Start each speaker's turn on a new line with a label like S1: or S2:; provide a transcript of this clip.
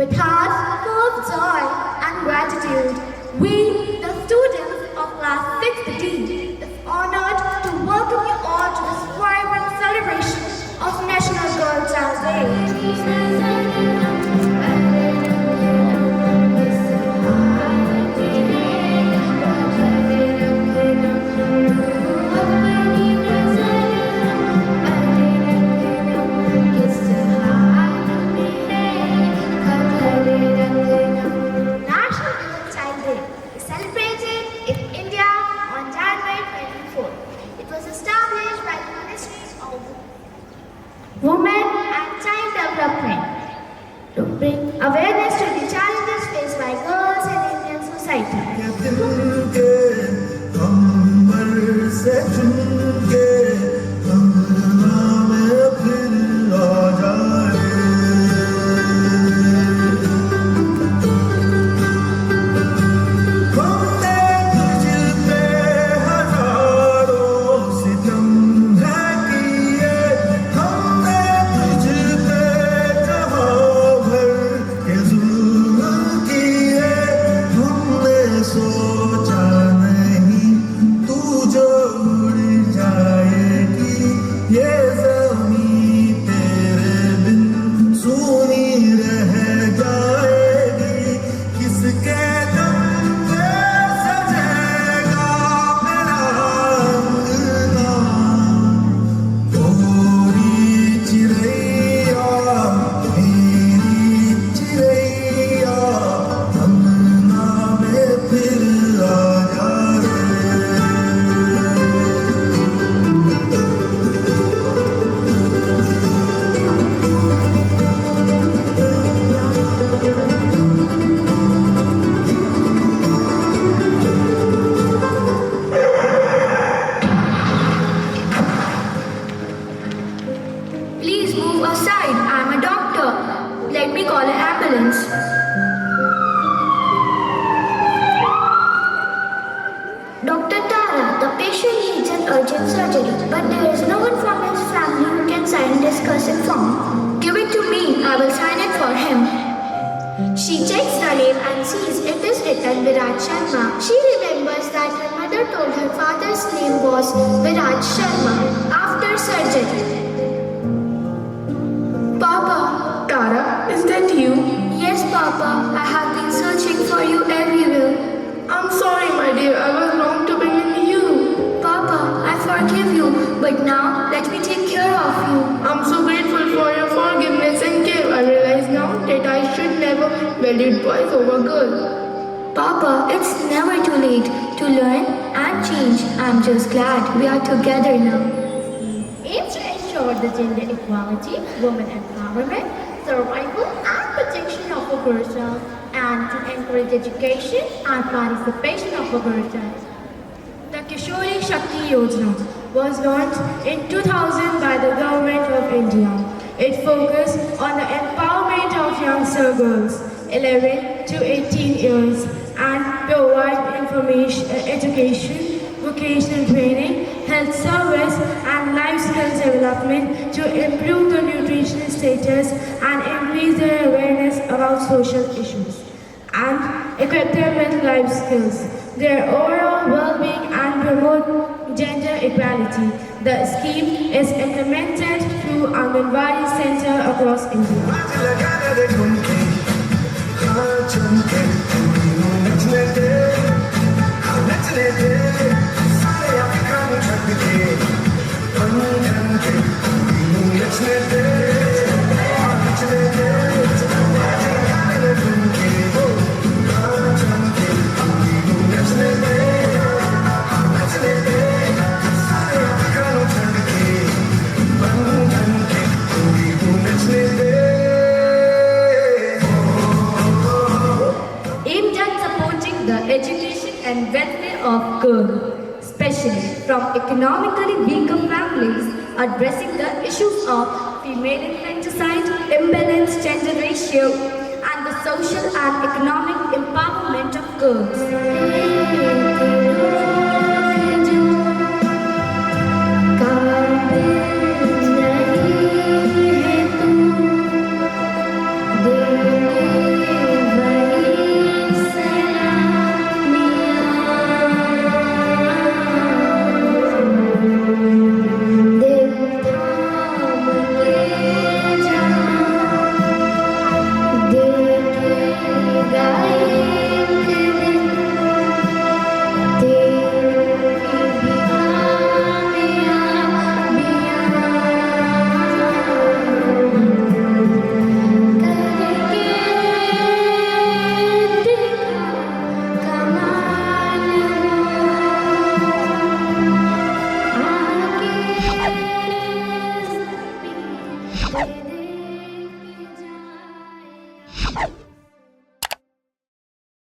S1: With hearts full of joy and gratitude, we, the students of Class 6D, is honored to welcome you all to this vibrant celebration of National Girl Child Day. National Girl Child Day is celebrated in India on January 24th. It was established by the Ministries of Women and Child Development to bring awareness to the challenges faced by girls in Indian society. Please move aside. I'm a doctor. Let me call an ambulance. Dr. Tara, the patient needs an urgent surgery, but there is no one from his family who can sign this consent form. Give it to me. I will sign it for him. She checks the name and sees it is written Viraj Sharma. She remembers that her mother told her father's name was Viraj Sharma after surgery. Papa.
S2: Tara, is that you?
S1: Yes, Papa. I have been searching for you everywhere.
S2: I'm sorry, my dear. I was wrong to bring in you.
S1: Papa, I forgive you, but now let me take care of you.
S2: I'm so grateful for your forgiveness and care. I realize now that I should never value boys over girls.
S1: Papa, it's never too late to learn and change. I'm just glad we are together now. Aims to ensure the gender equality, women empowerment, survival and protection of a girl child, and to encourage education and participation of a girl child. The Kishori Shakti Yojana was launched in 2000 by the Government of India. It focused on the empowerment of youngster girls 11 to 18 years and provide information, education, vocational training, health service and life skills development to improve the nutritional status and increase their awareness about social issues and equip them with life skills, their overall well-being and promote gender equality. The scheme is implemented through Anganwadi Center across aimed at supporting the education and welfare of girls, especially from economically weaker families, addressing the issues of female infanticide, imbalanced gender ratio, and the social and economic empowerment of girls.